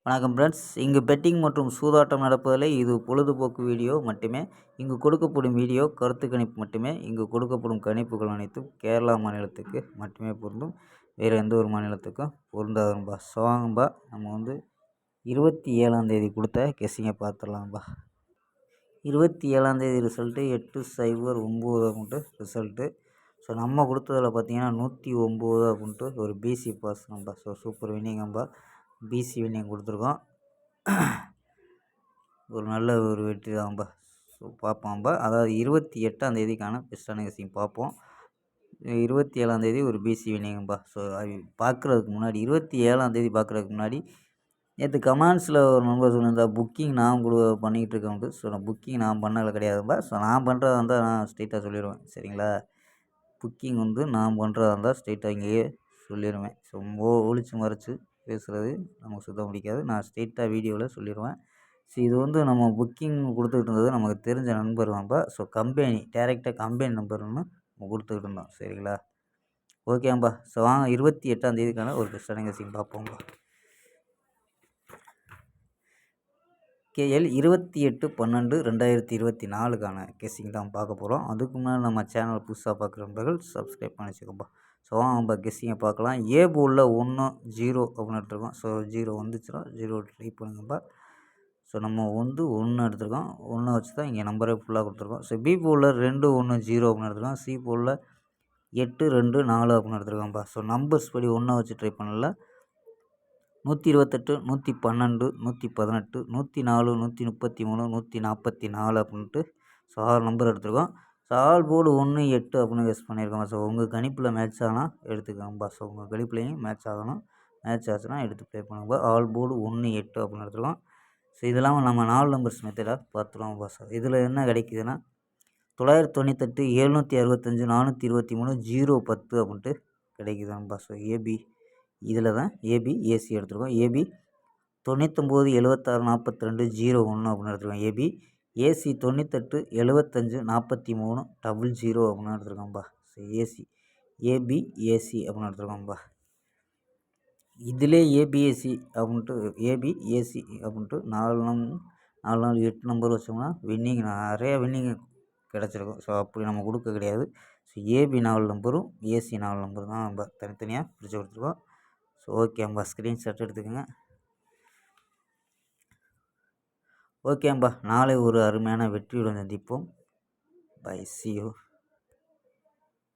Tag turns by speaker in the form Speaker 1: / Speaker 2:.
Speaker 1: வணக்கம் ஃப்ரெண்ட்ஸ். இங்கு பெட்டிங் மற்றும் சூதாட்டம் நடப்பதில்லை. இது பொழுதுபோக்கு வீடியோ மட்டுமே. இங்கு கொடுக்கப்படும் வீடியோ கருத்து கணிப்பு மட்டுமே. இங்கு கொடுக்கப்படும் கணிப்புகள் அனைத்தும் கேரளா மாநிலத்துக்கு மட்டுமே பொருந்தும். வேறு எந்த ஒரு மாநிலத்துக்கும் பொருந்தாதும்பா. ஸோ வாங்கம்பா, நம்ம 27ஆம் கொடுத்த கெஸ்ஸிங்கை பார்த்துடலாம்பா. 27ஆம் ரிசல்ட்டு 809 அப்படின்ட்டு ரிசல்ட்டு. ஸோ நம்ம கொடுத்ததில் பார்த்தீங்கன்னா 109 அப்படின்ட்டு ஒரு பிசி பாஸ் நம்பா. ஸோ சூப்பர் வின்னிங்கம்பா. பிசி வின்னிங் கொடுத்துருக்கோம். ஒரு நல்ல ஒரு வெற்றி தான்பா. ஸோ பார்ப்போம்பா. அதாவது 28ஆம் பெஸ்ட்டான கெஸ்ஸிங் பார்ப்போம். 27ஆம் ஒரு பிசி வின்னிங்கம்பா. ஸோ பார்க்குறதுக்கு முன்னாடி 27ஆம் பார்க்குறதுக்கு முன்னாடி நேற்று கமெண்ட்ஸில் ஒரு நண்பர் சொல்லியிருந்தா புக்கிங் நான் பண்ணிக்கிட்டு இருக்கேன். ஸோ நான் புக்கிங் நான் பண்ணல கிடையாதும்பா. ஸோ நான் பண்ணுறதா இருந்தால் நான் ஸ்ட்ரெயிட்டாக சொல்லிடுவேன், சரிங்களா? புக்கிங் நான் பண்ணுறதா இருந்தால் ஸ்ட்ரெயிட்டாக இங்கேயே சொல்லிடுவேன். ஸோ ஒழிச்சு மறைச்சு பேசுகிறது நமக்கு சுத்தம் பிடிக்காது. நான் ஸ்ட்ரெயிட்டாக வீடியோவில் சொல்லிடுவேன். ஸோ இது நம்ம புக்கிங் கொடுத்துக்கிட்டு இருந்தது நமக்கு தெரிஞ்ச நண்பர் தான்ப்பா. ஸோ கம்பெனி டேரெக்டாக கம்பெனி நம்பர்னு நம்ம கொடுத்துக்கிட்டு இருந்தோம், சரிங்களா? ஓகேம்பா. ஸோ வாங்க 28ஆம் ஒரு பெஸ்ட்டான கெஸ்ஸிங் பார்ப்போம்பா. கேஎல் 28/12/2024 கெஸ்ஸிங் தான் பார்க்க போகிறோம். அதுக்கு முன்னாடி நம்ம சேனல் புதுசாக பார்க்குற நண்பர்கள் சப்ஸ்கிரைப் பண்ணி வச்சுக்கோப்பா. ஸோ நம்ம கெஸ்ஸிங்கை பார்க்கலாம். ஏ போர்டில் 1 0 அப்படின்னு எடுத்துருக்கோம். ஸோ 0 வந்துச்சுன்னா 0 ட்ரை பண்ணுங்கப்பா. ஸோ நம்ம 1 எடுத்துருக்கோம். 1 வச்சு தான் இங்கே நம்பரே ஃபுல்லாக கொடுத்துருக்கோம். ஸோ பி போர்டில் 2 1 0 அப்படின்னு எடுத்துருக்கோம். சி போர்டில் 8 2 4 அப்படின்னு எடுத்துருக்கோம்ப்பா. ஸோ நம்பர்ஸ் படி 1 வச்சு ட்ரை பண்ணல. 128 112 118 104 133 144 அப்படின்ட்டு ஸோ 6 நம்பர் எடுத்துருக்கோம். ஸோ ஆல் போர்டு 1 8 அப்படின்னு கெஸ் பண்ணியிருக்கோம். ஸோ உங்கள் கணிப்பில் மேட்ச் ஆனால் எடுத்துக்கோங்கப்பா. ஸோ உங்கள் கணிப்புலையும் மேட்ச் ஆகணும். மேட்ச் ஆச்சுன்னா எடுத்து ப்ளே பண்ணுங்கப்பா. ஆல் போர்டு 1 8 அப்படின்னு எடுத்துருக்கோம். ஸோ இது இல்லாமல் நம்ம 4 நம்பர்ஸ் மெத்தடாக பார்த்துருவோம்ப்பா. ஸோ இதில் என்ன கிடைக்குதுன்னா 998 765 423 010 அப்படின்ட்டு கிடைக்குதுப்பா. ஸோ ஏபி இதில் தான் ஏபி ஏசி எடுத்துருக்கோம். ஏபி 99 76 42 01 அப்படின்னு எடுத்துருக்கோம். ஏபி ஏசி 98 75 43 00 அப்படின்னு எடுத்துருக்கோம்ப்பா. ஸோ ஏசி ஏபி ஏசி அப்படின்னு எடுத்துருக்கோம்ப்பா. இதிலே ஏபிஏசி அப்படின்ட்டு ஏபி ஏசி அப்படின்ட்டு 4 8 நம்பர் வச்சோம்னா வின்னிங் நிறையா வின்னிங் கிடச்சிருக்கும். ஸோ அப்படி நம்ம கொடுக்க கிடையாது. ஸோ ஏபி 4 நம்பரும் ஏசி 4 நம்பரும் தான் நம்ம தனித்தனியாக பிரித்து கொடுத்துருக்கோம். ஸோ ஓகேம்பா, ஸ்க்ரீன்ஷாட் எடுத்துக்கோங்க. ஓகேம்பா, நாளை ஒரு அருமையான வெற்றியுடன் சந்திப்போம். Bye, see you.